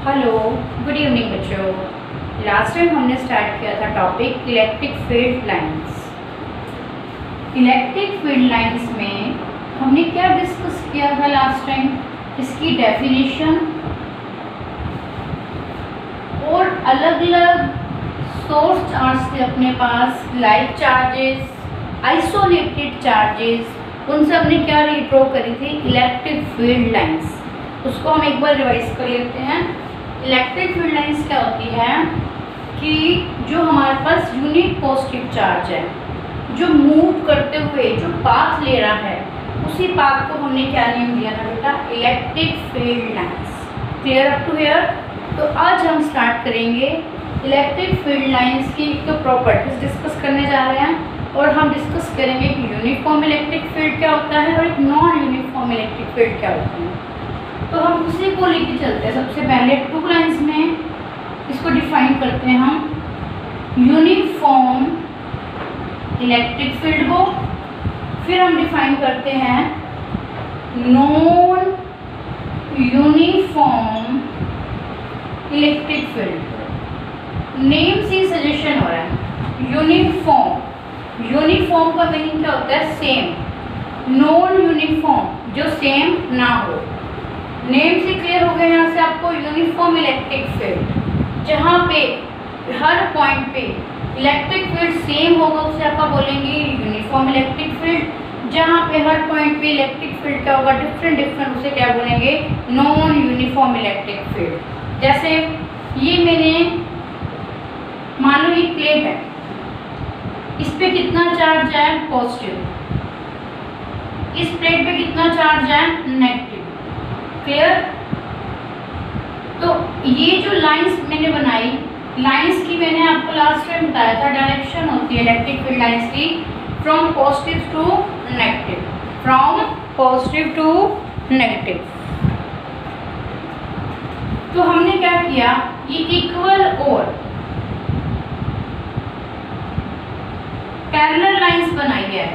Hello, good evening बच्चों। Last time हमने start किया था topic electric field lines. Electric field lines में हमने क्या डिस्कस किया था लास्ट टाइम? इसकी डेफिनेशन और अलग अलग सोर्स चार्ज थे अपने पास, लाइक चार्जेस, आइसोलेटेड चार्जेस, उनसे हमने क्या रीड्रॉ करी थी? Electric field lines. उसको हम एक बार रिवाइज कर लेते हैं। इलेक्ट्रिक फील्ड लाइंस क्या होती है कि जो हमारे पास यूनिट पॉजिटिव चार्ज है, जो मूव करते हुए जो पाथ ले रहा है, उसी पाथ को हमने क्या नेम दिया था बेटा? Electric field lines. Clear up to here? तो आज हम स्टार्ट करेंगे इलेक्ट्रिक फील्ड लाइंस की तो प्रॉपर्टीज डिस्कस करने जा रहे हैं, और हम डिस्कस करेंगे कि यूनिफॉर्म इलेक्ट्रिक फील्ड क्या होता है और एक नॉन यूनिफॉर्म इलेक्ट्रिक फील्ड क्या होता है। तो हम उसी को लेके चलते हैं। सबसे पहले टू लाइंस में इसको डिफाइन करते हैं हम यूनिफॉर्म इलेक्ट्रिक फील्ड को, फिर हम डिफाइन करते हैं non uniform electric field. Name से सजेशन हो रहा है। यूनिफॉर्म का मीनिंग क्या होता है? सेम। नॉन यूनिफॉर्म जो सेम ना हो। नेम से क्लियर हो गया यहाँ से आपको? यूनिफॉर्म इलेक्ट्रिक फील्ड, जहाँ पे हर पॉइंट पे इलेक्ट्रिक फील्ड सेम होगा उसे आप बोलेंगे यूनिफॉर्म इलेक्ट्रिक फील्ड। जहाँ पे हर पॉइंट पे इलेक्ट्रिक फील्ड क्या होगा? डिफरेंट, उसे क्या बोलेंगे? Non uniform electric field. जैसे ये मैंने मान लो ये प्लेट है, इस पे कितना चार्ज है? पॉजिटिव। इस प्लेट पे कितना चार्ज है? नेगेटिव। क्लियर? तो ये जो लाइंस मैंने बनाई, लाइंस की मैंने आपको लास्ट टाइम बताया था डायरेक्शन होती है इलेक्ट्रिक फील्ड लाइंस की from positive to negative, from positive to negative. तो हमने क्या किया? ये इक्वल और पैरेलल लाइंस बनाई है।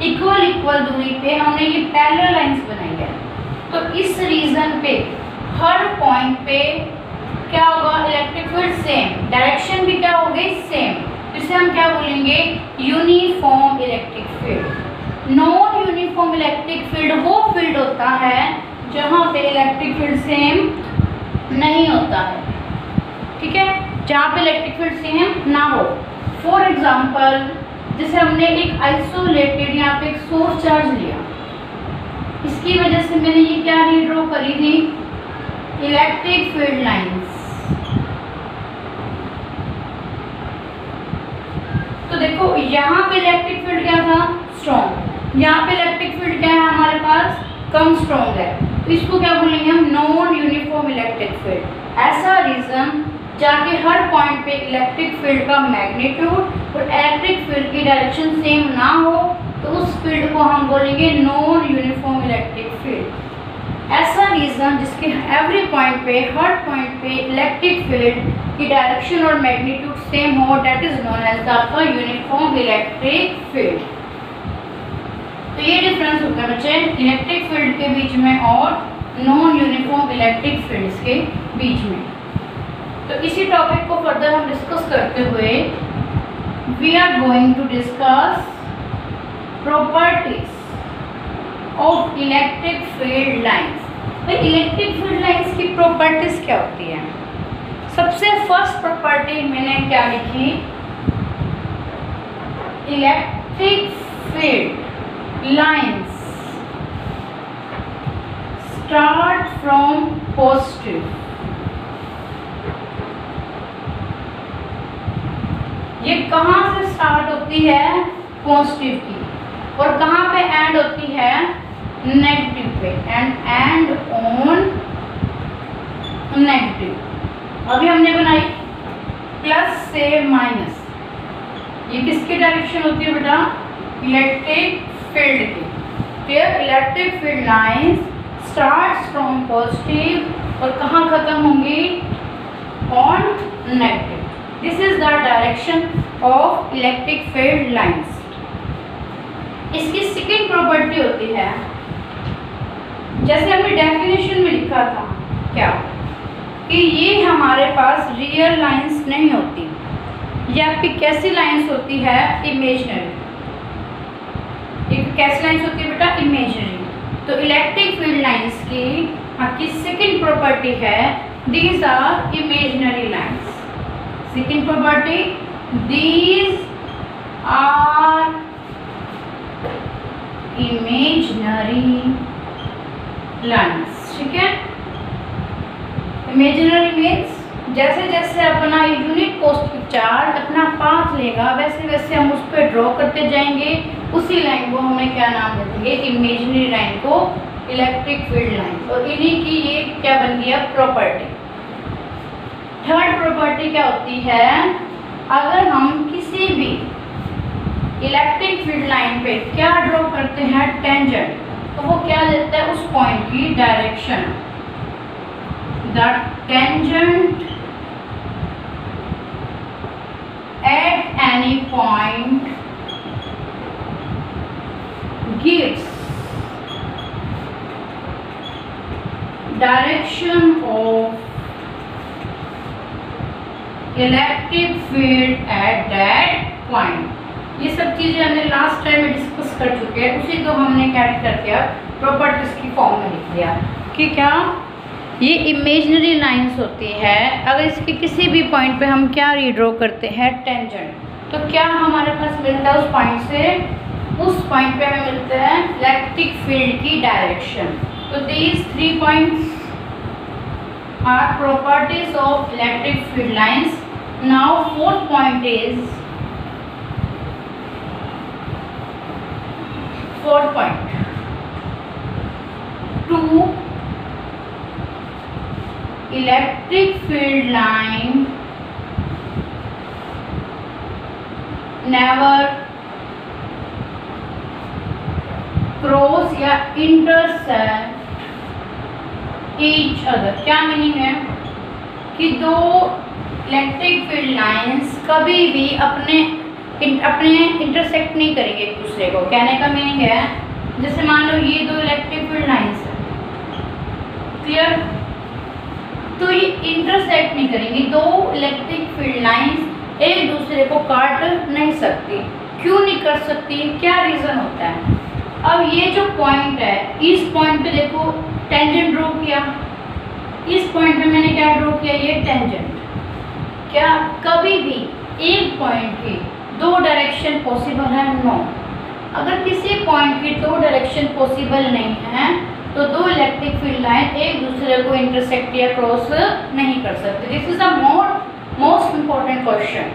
इक्वल दूरी पे हमने ये पैरेलल लाइंस बनाई है। तो इस रीजन पे हर पॉइंट पे क्या होगा? इलेक्ट्रिक फील्ड सेम, डायरेक्शन भी क्या होगी? सेम। इसे हम क्या बोलेंगे? Uniform electric field. Non uniform electric field वो फील्ड होता है जहाँ पे इलेक्ट्रिक फील्ड सेम नहीं होता है। ठीक है? जहाँ पे इलेक्ट्रिक फील्ड सेम ना हो। फॉर एग्जाम्पल, जैसे हमने एक आइसोलेटेड यहाँ पे एक सोर्स चार्ज लिया, इसकी वजह से मैंने ये क्या रीड्रॉ करी थी? Electric field lines. तो देखो यहाँ पे इलेक्ट्रिक फील्ड क्या था? स्ट्रॉन्ग। यहाँ पे इलेक्ट्रिक फील्ड क्या है हमारे पास? कम स्ट्रॉन्ग है। तो इसको क्या बोलेंगे हम? Non uniform electric field. ऐसा रीजन जाके हर पॉइंट पे इलेक्ट्रिक फील्ड का मैग्नीट्यूड और इलेक्ट्रिक फील्ड की डायरेक्शन सेम ना हो, तो उस फील्ड को हम बोलेंगे नॉन यूनिफॉर्म इलेक्ट्रिक फील्ड। ऐसा रीजन जिसके एवरी पॉइंट पे, हर पॉइंट पे इलेक्ट्रिक फील्ड की डायरेक्शन और मैग्नीट्यूड सेम हो, दैट इज नोन एज आपका यूनिफॉर्म इलेक्ट्रिक फील्ड। तो ये डिफरेंस होता है बच्चे इलेक्ट्रिक फील्ड के बीच में और नॉन यूनिफॉर्म इलेक्ट्रिक फील्ड्स के बीच में। तो इसी टॉपिक को फर्दर हम डिस्कस करते हुए we are going to discuss properties of electric field lines. भाई इलेक्ट्रिक फील्ड लाइंस की प्रॉपर्टीज क्या होती है? सबसे फर्स्ट प्रॉपर्टी मैंने क्या लिखी? Electric field lines start from positive. ये कहाँ से स्टार्ट होती है? पॉजिटिव की। और कहाँ पे एंड होती है? नेगेटिव पे। And on negative. अभी हमने बनाई प्लस से माइनस। ये किसकी डायरेक्शन होती है बेटा? इलेक्ट्रिक फील्ड की। Clear? Electric field lines starts from positive और कहाँ खत्म होंगी? On negative. This is the direction of electric field lines. इसकी सेकेंड प्रॉपर्टी होती है, जैसे हमने डेफिनेशन में लिखा था क्या? कि ये हमारे पास रियल लाइंस नहीं होती, ये आपकी कैसी लाइंस होती है, इमेजिनरी। एक कैसी लाइंस होती है बेटा, इमेजिनरी। तो इलेक्ट्रिक फील्ड लाइंस की आपकी सेकंड प्रॉपर्टी है, these are imaginary lines. Second property, these are imaginary lines. ठीक है, इमेजिनरी मीन्स जैसे जैसे अपना यूनिट पॉजिटिव चार्ज अपना पाथ लेगा वैसे वैसे हम उस पर ड्रॉ करते जाएंगे, उसी लाइन को हमें क्या नाम दे देंगे, इमेजिनरी लाइन को इलेक्ट्रिक फील्ड लाइन। और इन्हीं की ये क्या बन गया, प्रॉपर्टी। थर्ड प्रॉपर्टी क्या होती है, अगर हम किसी भी इलेक्ट्रिक फील्ड लाइन पे क्या ड्रॉ करते हैं, टेंजेंट, तो वो क्या देता है, उस पॉइंट की direction. The tangent at any point gives direction of electric field at that point। ये सब चीजें हमने लास्ट टाइम में डिस्कस कर चुके हैं, उसी को हमने क्या कर दिया, प्रॉपर्टीज की फॉर्म में लिख दिया कि क्या ये इमेजिनरी लाइंस होती है। अगर इसके किसी भी पॉइंट पे हम क्या रीड्रॉ करते हैं, टेंजेंट, तो क्या हमारे पास मिलता है उस पॉइंट से, उस पॉइंट पे हमें मिलता है इलेक्ट्रिक फील्ड की डायरेक्शन। तो these 3 points are properties of electric field lines. Now fourth point is, fourth point, two electric field line never cross या intersect each other। क्या मीनिंग है कि दो इलेक्ट्रिक फील्ड लाइंस कभी भी अपने इंटरसेक्ट नहीं करेंगे एक दूसरे को। कहने का मीनिंग है, जैसे मान लो ये दो इलेक्ट्रिक फील्ड लाइंस है, क्लियर, तो ये इंटरसेक्ट नहीं करेंगी। दो इलेक्ट्रिक फील्ड लाइंस एक दूसरे को काट नहीं सकती। क्यों नहीं कर सकती, क्या रीज़न होता है। अब ये जो पॉइंट है, इस पॉइंट पे देखो टेंजेंट ड्रॉ किया, इस पॉइंट पे मैंने क्या ड्रॉ किया, ये टेंजेंट। क्या कभी भी एक पॉइंट की दो डायरेक्शन पॉसिबल है, नो। अगर किसी पॉइंट की दो डायरेक्शन पॉसिबल नहीं है तो दो इलेक्ट्रिक फील्ड लाइन एक दूसरे को इंटरसेक्ट या क्रॉस नहीं कर सकते। This is the most important question,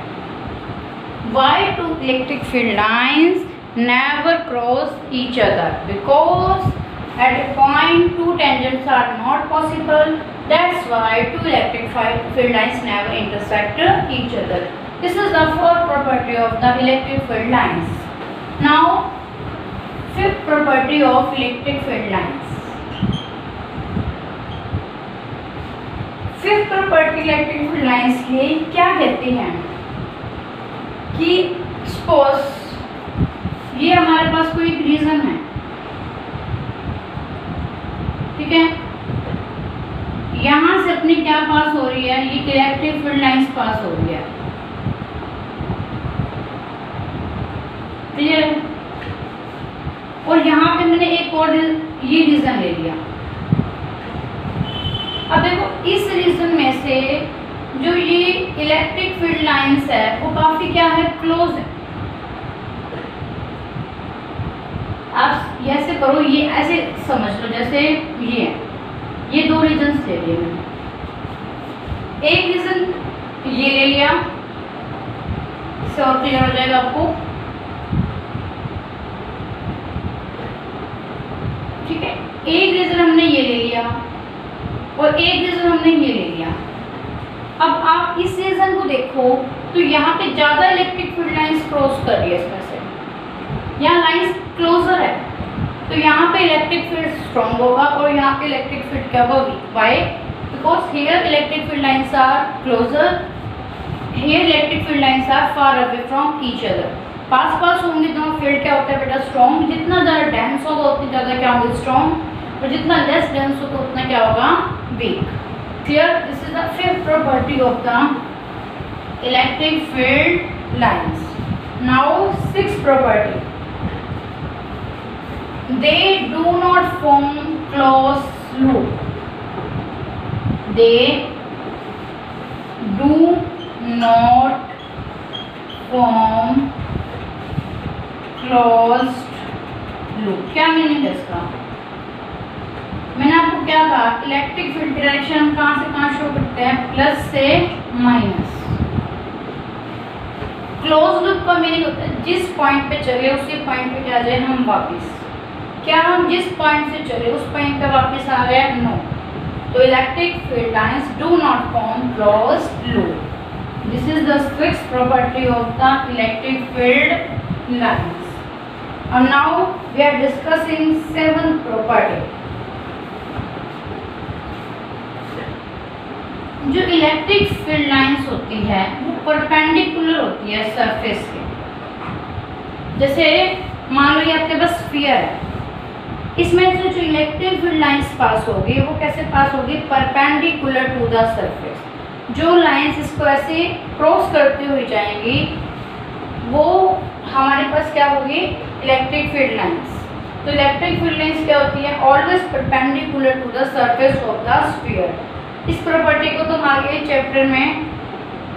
why two electric field lines never cross each other, because at a point two tangents are not possible, that's why two electric field lines never intersect each other. This is the fourth property of the electric field lines. Now fifth property of electric field lines. Fifth property electric field lines की क्या कहती हैं कि suppose ये हमारे पास कोई एक reason है, ठीक है, यहाँ से अपनी क्या पास हो रही है, ये इलेक्ट्रिक फील्ड लाइंस पास हो रही है, क्लियर है। और यहाँ पे मैंने एक और ये रीजन ले लिया। अब देखो इस रीजन में से जो ये इलेक्ट्रिक फील्ड लाइंस है वो काफी क्या है, क्लोज है। आप ऐसे करो, ये ऐसे समझ लो जैसे ये दो रीजन्स ले लिए मैंने, एक रीजन ये ले लिया, इससे और क्लियर हो जाएगा आपको, ठीक है। एक रीजन हमने ये ले लिया और एक रीजन हमने ये ले लिया। अब आप इस रीजन को देखो तो यहाँ पे ज्यादा इलेक्ट्रिक फील्ड लाइंस क्रॉस कर रही है, इसमें से यहाँ लाइंस क्लोजर है, तो यहाँ पे इलेक्ट्रिक फील्ड स्ट्रॉन्ग होगा और यहाँ पे इलेक्ट्रिक फील्ड क्या होगा, weak. Why? Because here electric field lines are closer, here electric field lines are far away from each other. पास पास होंगे तो फील्ड क्या होता है बेटा, स्ट्रॉन्ग। जितना ज़्यादा डेंस होगा उतनी ज़्यादा क्या होगा, स्ट्रॉन्ग, और जितना लेस डेंस होगा उतना क्या होगा, weak. Clear? This is the fifth property of the electric field lines. Now sixth property. They do not form closed loop. They do not form closed loop. क्या मीनिंग है इसका? मैंने आपको क्या कहा, इलेक्ट्रिक फील्ड डायरेक्शन कहाँ से कहाँ शो करते हैं, प्लस से माइनस। क्लोज लूप का मीनिंग होता है जिस पॉइंट पे चले उसी पॉइंट पे क्या जाए हम वापस। क्या हम जिस पॉइंट से चले उस पॉइंट पे वापस आ गए? नो। तो electric field lines do not form closed loop. This is the sixth property of the electric field lines. And now we are discussing seventh property. जो इलेक्ट्रिक फील्ड लाइंस होती है वो परपेंडिकुलर होती है सरफेस के. जैसे मान लो ये आपके पास स्फीयर है, इसमें से जो इलेक्ट्रिक फील्ड लाइंस पास होगी वो कैसे पास होगी? Perpendicular to the surface. जो लाइंस इसको ऐसे क्रॉस करती हुई जाएंगी वो हमारे पास क्या होगी? Electric field lines. तो इलेक्ट्रिक फील्ड लाइंस क्या होती है? Always perpendicular to the surface of the sphere. इस प्रॉपर्टी को तुम आगे चैप्टर में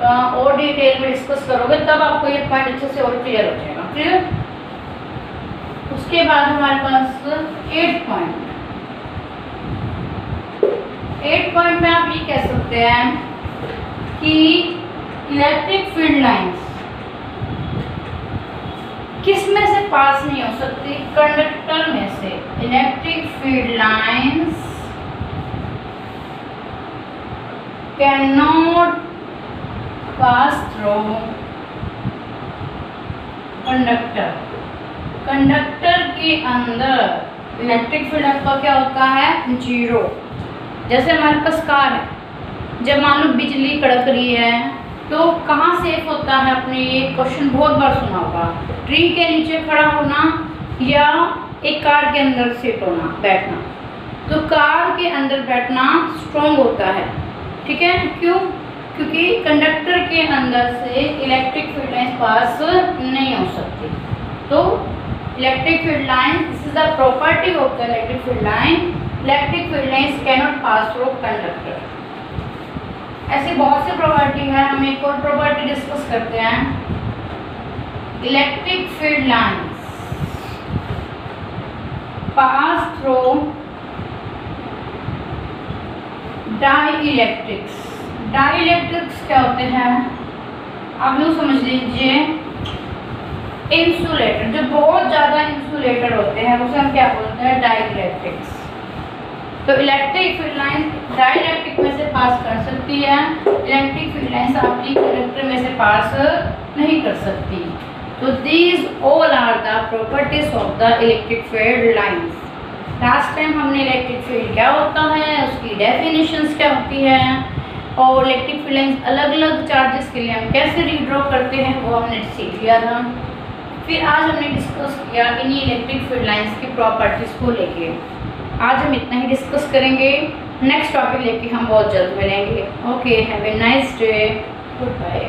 और डिटेल में डिस्कस करोगे, तब आपको ये पॉइंट अच्छे से और क्लियर हो जाएगा. क्लियर? उसके बाद हमारे पास 8 पॉइंट. 8 पॉइंट में आप ये कह सकते हैं कि इलेक्ट्रिक फील्ड लाइंस किस में से पास नहीं हो सकती? कंडक्टर में से. Electric field lines can not pass through conductor. Conductor के अंदर इलेक्ट्रिक फील्ड आपका क्या होता है? जीरो. जैसे हमारे पास कार है, जब मान लो बिजली कड़क रही है तो कहाँ सेफ होता है? अपने ये क्वेश्चन बहुत बार सुना होगा. ट्री के नीचे खड़ा होना या एक कार के अंदर सिट होना, बैठना. तो कार के अंदर बैठना स्ट्रॉन्ग होता है. ठीक है? क्यों? क्योंकि कंडक्टर के अंदर से इलेक्ट्रिक फील्ड लाइन पास नहीं हो सकती. तो electric field line, this is the property of the electric field line. Electric field lines can not pass through conductor. ऐसी बहुत सी प्रॉपर्टी है. हम एक और प्रॉपर्टी डिस्कस करते हैं. Electric field lines pass through dielectrics. Dielectrics क्या होते हैं? आप यूँ समझ लीजिए इंसुलेटर. जो बहुत ज़्यादा इंसुलेटर होते हैं उसे हम क्या बोलते हैं? डाइइलेक्ट्रिक्स. तो इलेक्ट्रिक फील्ड लाइन डाइइलेक्ट्रिक में से पास कर सकती है. इलेक्ट्रिक फील्ड लाइंस आपकी कंडक्टर में से पास नहीं कर सकती. तो these all are the properties of the electric field lines. Last time हमने इलेक्ट्रिक फील्ड क्या होता है, उसकी डेफिनेशंस क्या होती है, और इलेक्ट्रिक फील्ड लाइंस अलग अलग चार्जेस के लिए हम कैसे रीड्रॉ करते हैं वो हमने सीख लिया था. फिर आज हमने डिस्कस किया इन्हीं इलेक्ट्रिक फील्ड लाइंस की प्रॉपर्टीज़ को लेके. आज हम इतना ही डिस्कस करेंगे. नेक्स्ट टॉपिक लेके हम बहुत जल्द मिलेंगे. Okay, have a nice day. Good bye.